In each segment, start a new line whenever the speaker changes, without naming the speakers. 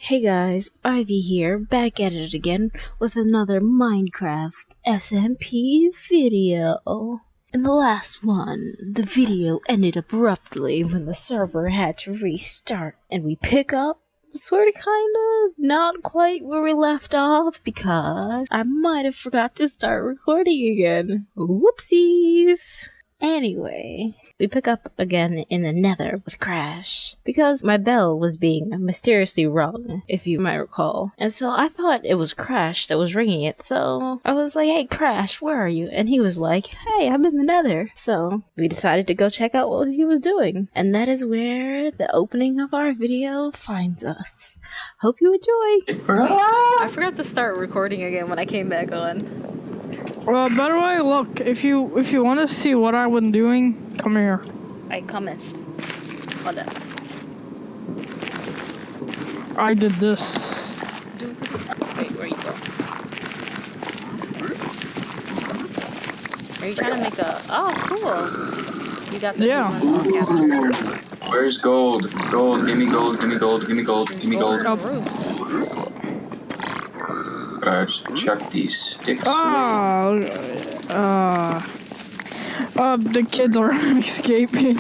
Hey guys, Ivy here, back at it again with another Minecraft SMP video. In the last one, the video ended abruptly when the server had to restart, and we pick up sorta kinda not quite where we left off because I might have forgot to start recording again. Whoopsies! Anyway, we pick up again in the nether with Crash, because my bell was being mysteriously rung, if you might recall. And so I thought it was Crash that was ringing it, so I was like, hey Crash, where are you? And he was like, hey, I'm in the nether. So we decided to go check out what he was doing. And that is where the opening of our video finds us. Hope you enjoy!
I forgot to start recording again when I came back on.
By the way, look, if you want to see what I've been doing, come here.
I cometh. Hold up.
I did this.
Wait, where you go? Are you trying to make a... Oh, cool. You got the...
Yeah.
Where's gold? Gold, give me gold, give me gold, give me gold, give me gold. Just chuck these sticks.
The kids are escaping.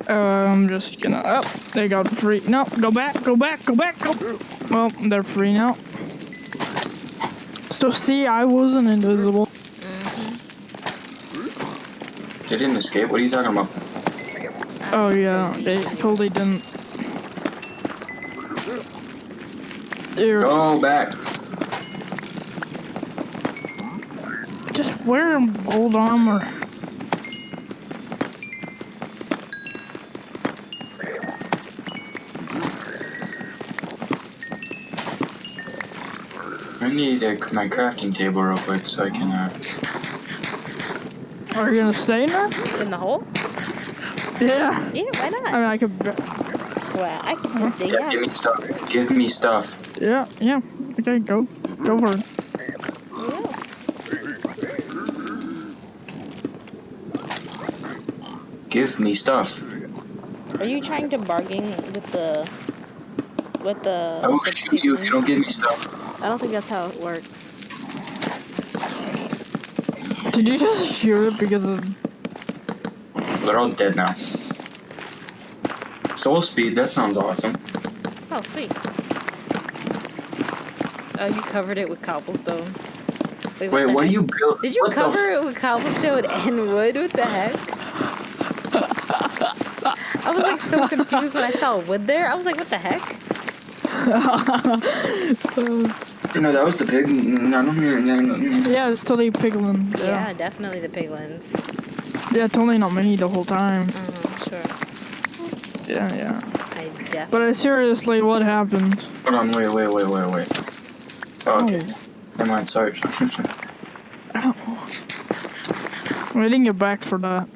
I'm just gonna. Oh, they got free. No, go back, go back, go back, go. Well, they're free now. So see, I wasn't invisible.
They didn't escape. What are you talking about?
Oh yeah, they totally didn't. Here.
Go back.
Just wear gold armor.
I need my crafting table real quick so I can.
Are you gonna stay in there?
In the hole?
Yeah.
Yeah, why not?
I mean, I could.
Well, I can just dig out.
Give me stuff. Give me stuff.
Yeah. Okay, go for it.
Give me stuff.
Are you trying to bargain with the...
I will shoot you if you don't give me stuff.
I don't think that's how it works.
Did you just shoot it because of...
They're all dead now. Soul speed, that sounds awesome.
Oh, sweet. Oh, you covered it with cobblestone. Wait,
what do you build?
Did you cover it with cobblestone and wood? What the heck? I was like so confused when I saw wood there. I was like, what the heck?
No, that was the pig. No.
Yeah, it's totally piglins.
Yeah, definitely the piglins.
Yeah, totally not me the whole time.
Sure.
Yeah.
I definitely...
But seriously, what happened?
Hold on, wait. Oh, okay. Never mind, sorry.
Ow. I didn't get back for that.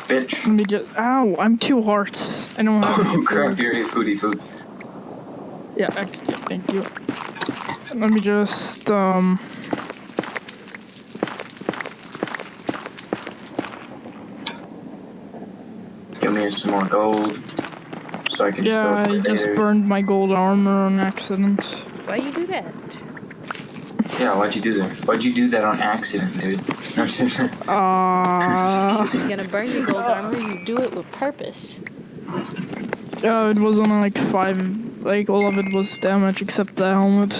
Bitch.
Let me just... Ow, I'm 2 hearts. I don't have...
Oh, crap, you're food.
Yeah, actually, thank you. Let me just,
Give me some more gold. So I can
yeah, I just burned my gold armor on accident.
Why you do that?
Yeah, why'd you do that? Why'd you do that on accident, dude?
If you're gonna burn your gold armor, you do it with purpose.
Yeah, it was only like 5, like all of it was damage except the helmet.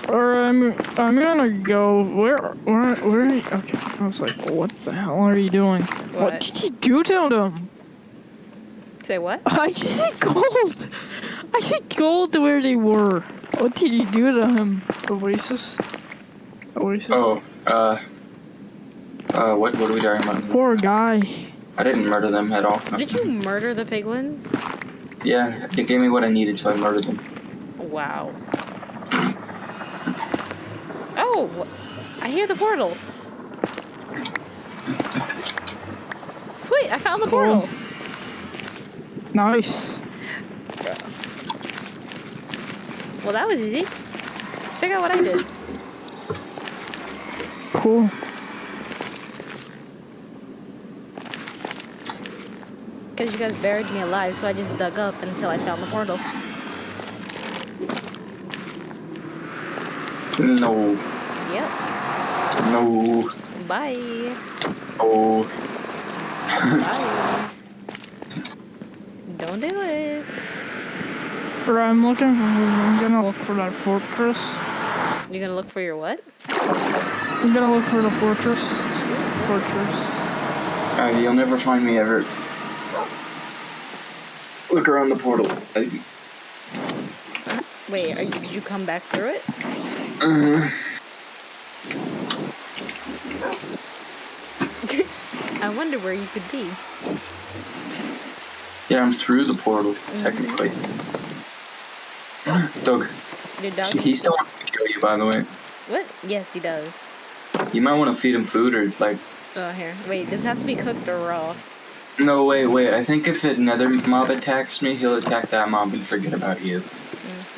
Or I'm gonna go, where, okay, I was like, what the hell are you doing? What did you do to them?
Say what?
I just said gold! I said gold to where they were. What did you do to him? Oasis?
Oh, what are we talking about?
Poor guy.
I didn't murder them at all.
Did you murder the piglins?
Yeah, it gave me what I needed, so I murdered them.
Wow. Oh! I hear the portal. Sweet, I found the portal.
Nice.
Well, that was easy. Check out what I did.
cool.
Because you guys buried me alive, so I just dug up until I found the portal.
No.
Yep.
No.
Bye.
Oh.
Bye. Don't do it.
Right, I'm gonna look for that fortress.
You're gonna look for your what?
I'm gonna look for the fortress.
You'll never find me ever. Look around the portal.
Wait, did you come back through it? I wonder where you could be.
Yeah, I'm through the portal, technically. Doug.
Your dog?
He still wants to kill you, by the way.
What? Yes, he does.
You might want to feed him food or, like...
Oh, here. Wait, does it have to be cooked or raw?
No, wait. I think if another mob attacks me, he'll attack that mob and forget about you.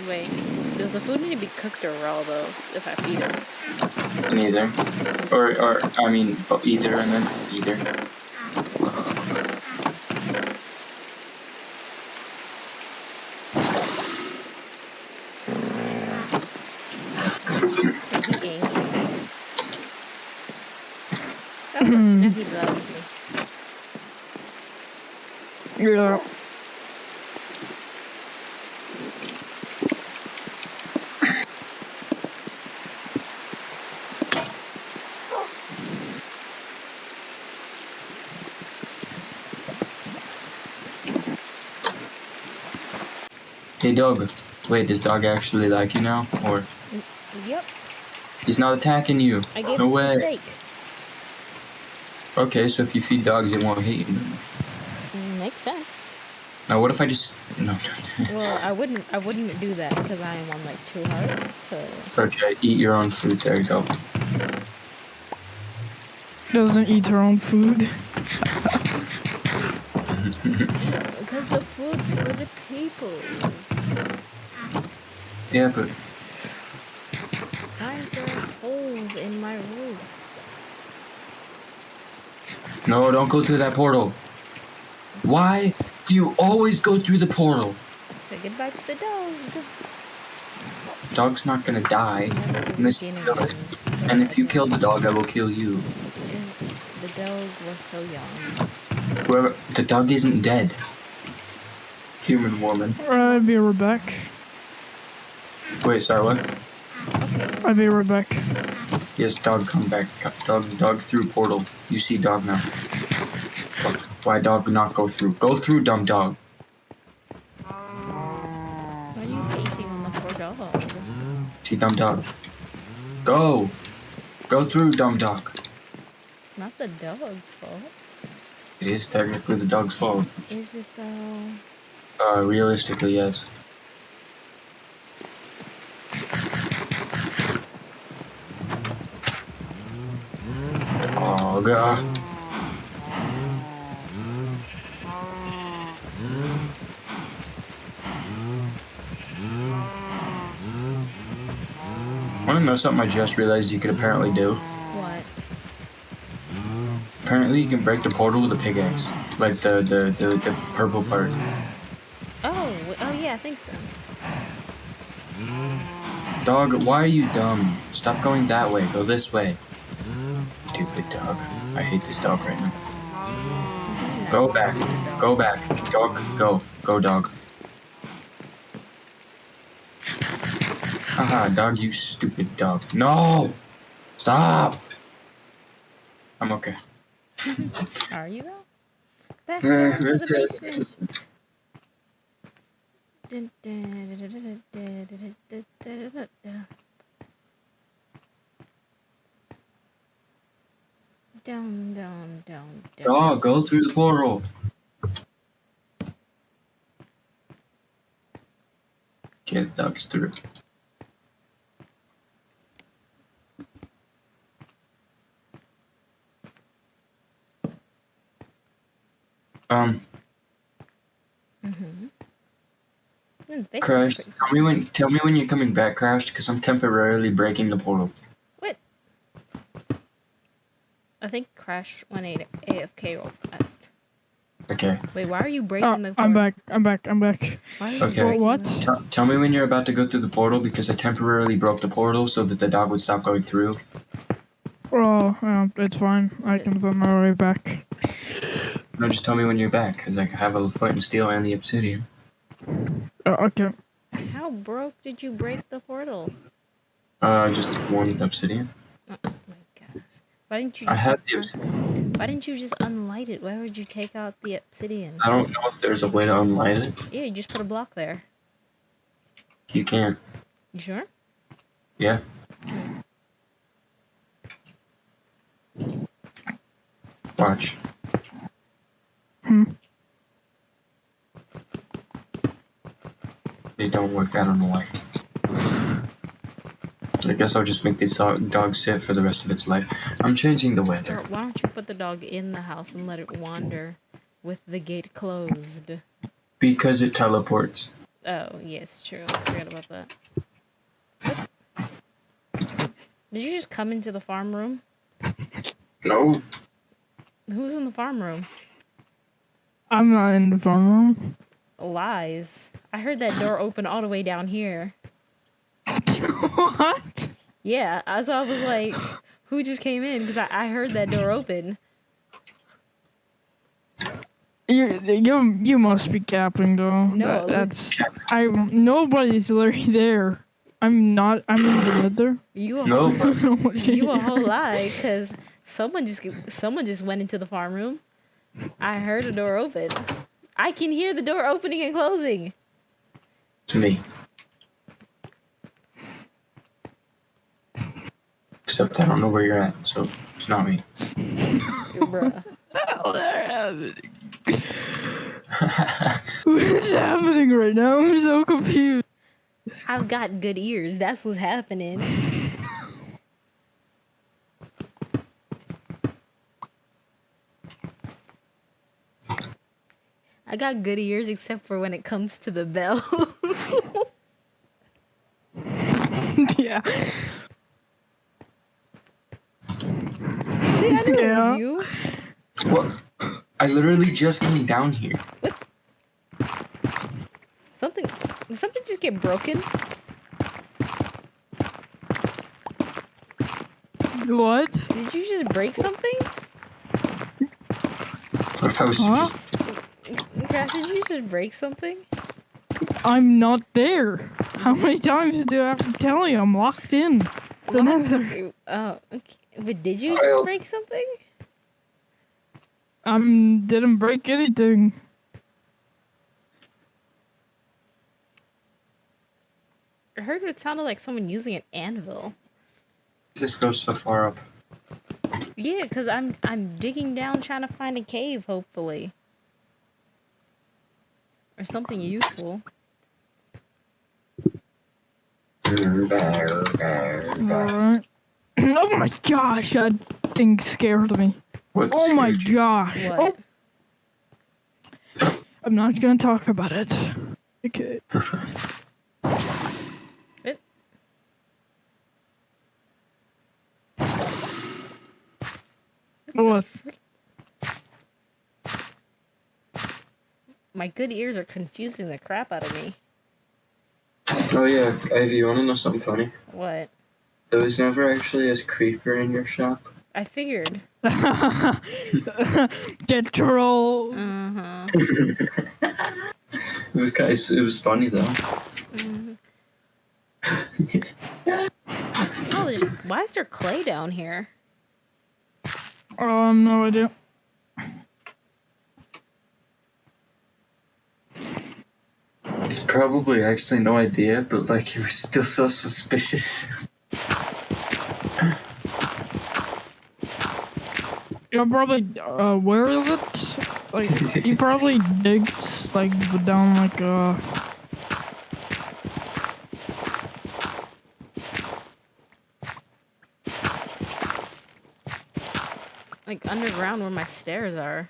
Wait. Does the food need to be cooked or raw, though, if I feed him?
Neither. Or I mean, either, and then either.
Now he loves me.
Yeah.
Hey, dog. Wait, does dog actually like you now? Or...
Yep.
He's not attacking you.
I gave
No
him
way.
some steak.
Okay, so if you feed dogs, it won't hate you.
Makes sense.
Now, what if I just... No.
Well, I wouldn't do that because I am on like 2 hearts, so...
Okay, eat your own food. There you go.
Doesn't eat her own food.
Because the food's for the people.
Yeah, but...
I burn holes in my roof.
No, don't go through that portal. Why do you always go through the portal?
Say goodbye to the dog.
Dog's not gonna die unless you kill it. And if you kill the dog, I will kill you.
The dog was so young.
Whoever... The dog isn't dead. Human woman.
I'll be right back.
Wait, sorry, what?
I'll be right back.
Yes, dog, come back. Dog through portal. You see dog now. Why dog not go through? Go through, dumb dog.
Why are you hating on the poor dog?
See, dumb dog. Go. Go through, dumb dog.
It's not the dog's fault.
It is technically the dog's fault.
Is it though?
Realistically, yes. Oh, God. Wanna know something I just realized you could apparently do?
What?
Apparently you can break the portal with a pickaxe. Like the purple part.
Oh yeah, I think so.
Dog, why are you dumb? Stop going that way. Go this way. Stupid dog. I hate this dog right now. Go back. Go back. Dog, go. Go, dog. Haha, dog, you stupid dog. No! Stop! I'm okay.
Are you though? Back down to the basement. Down.
Dog, go through the portal. Okay, the dog's through. Crash. Tell me when you're coming back, Crash, because I'm temporarily breaking the portal.
What? think Crash went AFK real fast.
Okay.
Wait, why are you breaking the
I'm
portal?
back.
Why are you
Okay.
breaking
What?
the-
Tell me when you're about to go through the portal because I temporarily broke the portal so that the dog would stop going through.
Oh, it's fine. I can find my way back.
No, just tell me when you're back because I have a flint and steel and the obsidian.
Okay.
How broke did you break the portal?
Just one obsidian.
Oh my gosh. Why didn't you
I
just
had the obsidian.
Why didn't you just unlight it? Why would you take out the obsidian?
I don't know if there's a way to unlight it.
Yeah, you just put a block there.
You can't.
You sure?
Yeah. Watch. They don't work. I don't know why. I guess I'll just make this dog sit for the rest of its life. I'm changing the
Or
weather.
why don't you put the dog in the house and let it wander with the gate closed?
Because it teleports.
Oh, yes, true. I forgot about that. Did you just come into the farm room?
No.
Who's in the farm room?
I'm not in the farm room.
Lies. I heard that door open all the way down here.
What?
Yeah, so I was like, who just came in? Because I heard that door open.
You must be capping though.
No.
That's nobody's literally there. I'm in the wither.
You a
No.
whole, you a whole lie, because someone just went into the farm room. I heard a door open. I can hear the door opening and closing.
It's me. Except I don't know where you're at, so it's not me.
Bruh.
What is happening right now? I'm so confused.
I've got good ears. That's what's happening. I got good ears except for when it comes to the bell.
Yeah.
See, I knew it
Yeah.
was you.
What? I literally just came down here.
Did something just get broken?
What?
Did you just break something?
What if I was
Huh?
just...
Crash, did you just break something?
I'm not there. How many times do I have to tell you? I'm locked in. The nether.
Oh, okay. But did you just break something?
Didn't break anything.
I heard it sounded like someone using an anvil.
This goes so far up.
Yeah, because I'm digging down trying to find a cave, hopefully. Or something useful.
Alright. Oh my gosh, that thing scared me.
What
Oh my
scared you?
gosh.
What?
Oh. I'm not gonna talk about it. Okay.
It,
What?
my good ears are confusing the crap out of me.
Oh yeah, Ivy, you wanna know something funny?
What?
There was never actually a creeper in your shop.
I figured.
Get troll.
Uh-huh.
It was funny though.
Oh, why is there clay down here?
No idea.
It's probably actually no idea, but like he was still so suspicious.
You're probably, where is it? Like, you probably digged, like, down, like,
Like underground where my stairs are.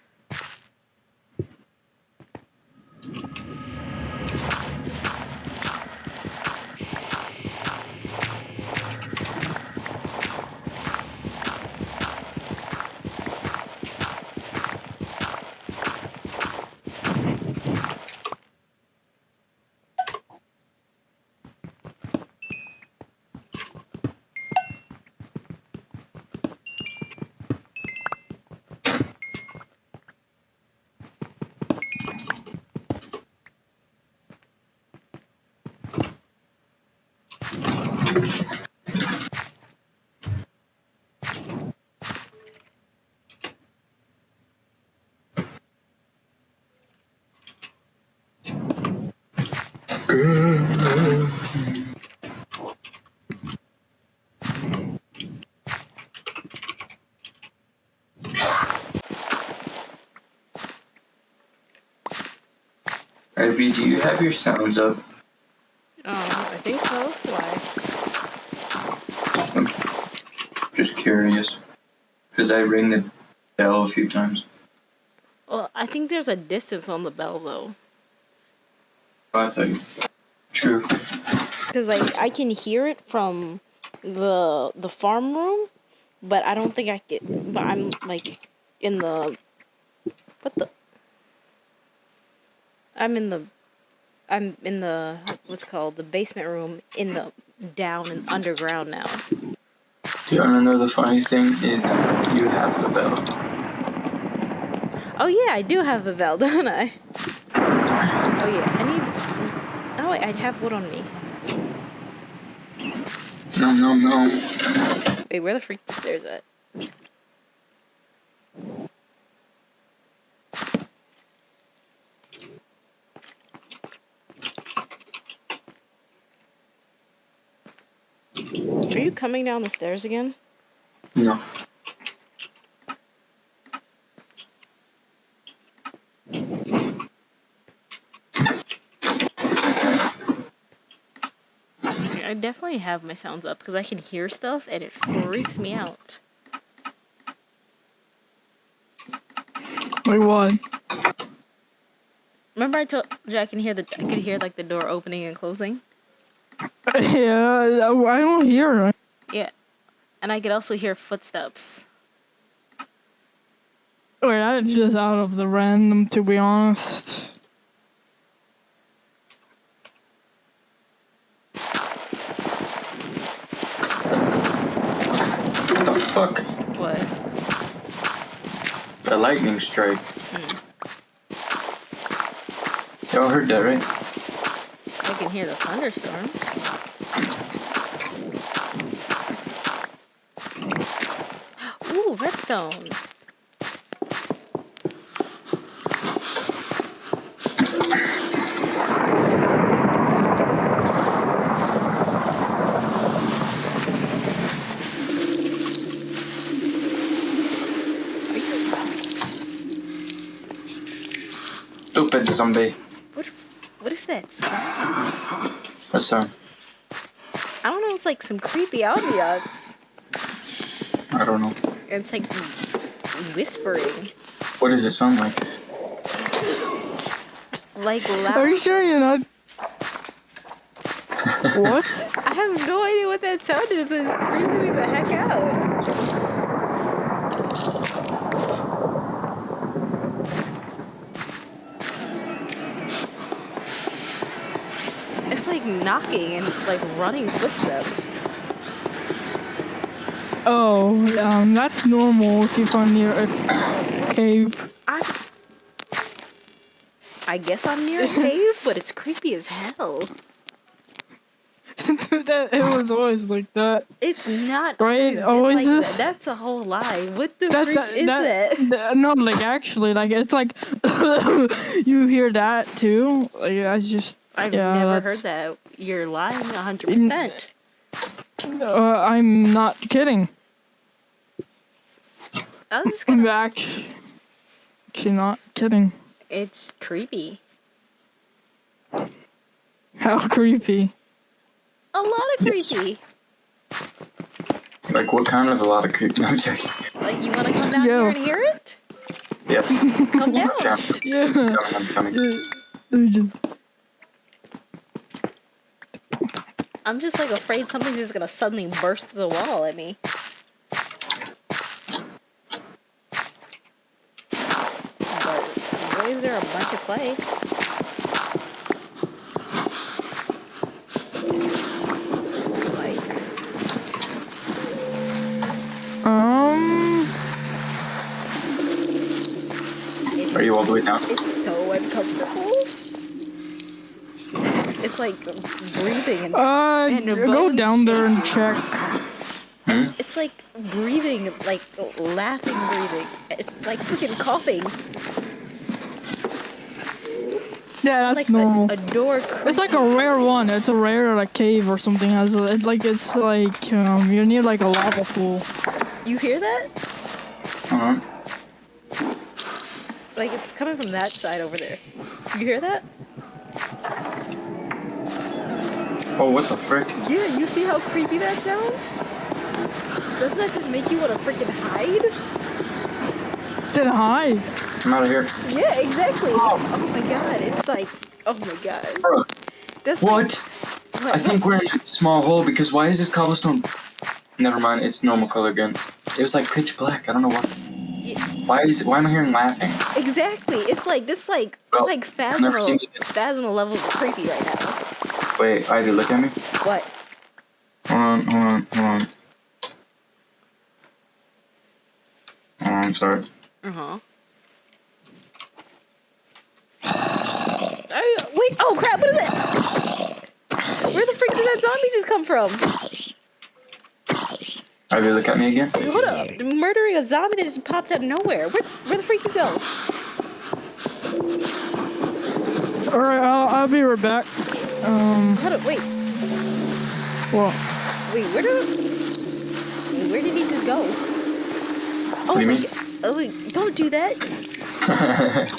Ivy, do you have your sounds up?
I think so. Why?
I'm just curious. Because I rang the bell a few times.
Well, I think there's a distance on the bell though.
Oh, I thought you... True.
Because I can hear it from the farm room, but I don't think I can. But I'm like in the what the. I'm in the what's it called, the basement room in the down and underground now.
Do you want to know the funny thing is you have the bell.
Oh yeah, I do have the bell, don't I? Oh yeah, I need. Oh wait, I have wood on me.
No.
Wait, where the freak the stairs at? Are you coming down the stairs again?
No.
I definitely have my sounds up because I can hear stuff and it freaks me out.
Wait, what?
Remember I told you I could hear like the door opening and closing?
Yeah, I don't hear it.
Yeah. And I could also hear footsteps.
Wait, that's just out of the random, to be honest.
What the fuck?
What?
A lightning strike. Y'all heard that, right?
I can hear the thunderstorm. Ooh, redstone.
Stupid zombie.
What is that sound?
What sound?
I don't know, it's like some creepy ambiance.
I don't know.
It's like whispering.
What does it sound like?
Like loud.
Are you sure you're not? What?
I have no idea what that sound is, but it's creeping me the heck out. It's like knocking and like running footsteps.
Oh, that's normal if you find near a cave.
I guess I'm near a cave, but it's creepy as hell.
It was always like that.
It's not
Right?
always
Always
been like
this-
that. That's a whole lie. What the freak is that?
Not like actually, like it's like you hear that too. Like I just
I've
yeah,
never
that's-
heard that. You're lying 100%.
I'm not kidding.
I'm just
I'm
gonna.
actually not kidding.
It's creepy.
How creepy.
A lot of creepy.
Like what kind of a lot of creep? No, I'm joking.
Like, you want to come down
Yo.
here and hear it?
Yes.
Come down.
Yeah.
I'm coming.
I'm just like afraid something's just gonna suddenly burst through the wall at me. But why is there a bunch of clay? Like,
Are you all the way down?
it's so uncomfortable. It's like breathing and your
Go
bones
down there and
shaking.
check.
It's like breathing, like laughing breathing. It's like freaking coughing.
Yeah, that's
like
normal.
a door creaking.
It's like a rare one. It's a rare like cave or something. It's like you're near like a lava pool.
You hear that?
Uh-huh.
Like it's coming from that side over there. You hear that?
Oh, what the frick?
Yeah, you see how creepy that sounds? Doesn't that just make you want to freaking hide?
Then hide.
I'm out of here.
Yeah, exactly. Oh my god, it's like, oh my god.
Bro,
That's
what?
Like,
I think we're in a small hole because why is this cobblestone? Never mind, it's normal color again. It was like pitch black. I don't know what. Why am I hearing laughing?
exactly. It's like this, like
Well,
it's like
I've never seen
phasmal levels of creepy right now.
Wait, Ivy, look at me.
What?
Hold on. I'm sorry.
Wait, oh crap, what is it? Where the freak did that zombie just come from?
Ivy, look at me again.
Hold up, murdering a zombie that just popped out of nowhere. Where the freak you go?
Alright, I'll be right back.
Hold up, wait.
What?
Wait, where did he just go?
What do you mean?
Oh wait, don't do that.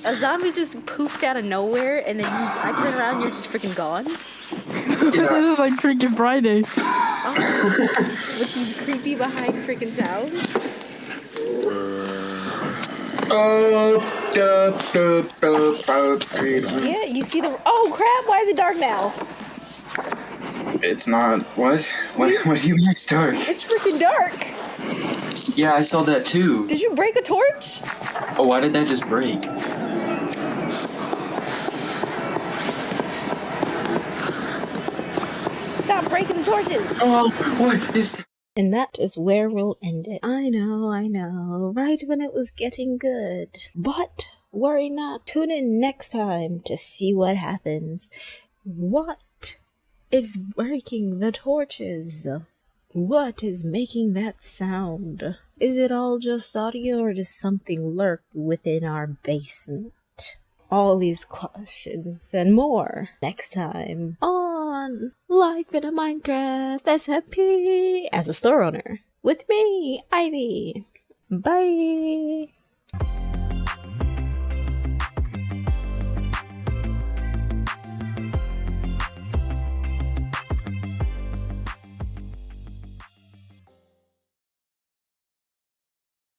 A zombie just pooped out of nowhere, and then I turn around and you're just freaking gone.
This is like freaking Friday.
With these creepy behind freaking sounds. Yeah, you see the. Oh crap! Why is it dark now?
It's not. What? What do you mean it's dark?
It's freaking dark.
Yeah, I saw that too.
Did you break a torch?
Oh, why did that just break?
Stop breaking the torches.
Oh, what is?
And that is where we'll end it. I know, right when it was getting good. But worry not, tune in next time to see what happens. What is breaking the torches? What is making that sound? Is it all just audio or does something lurk within our basement? All these questions and more next time on Life in a Minecraft SMP as a store owner with me, Ivy. Bye.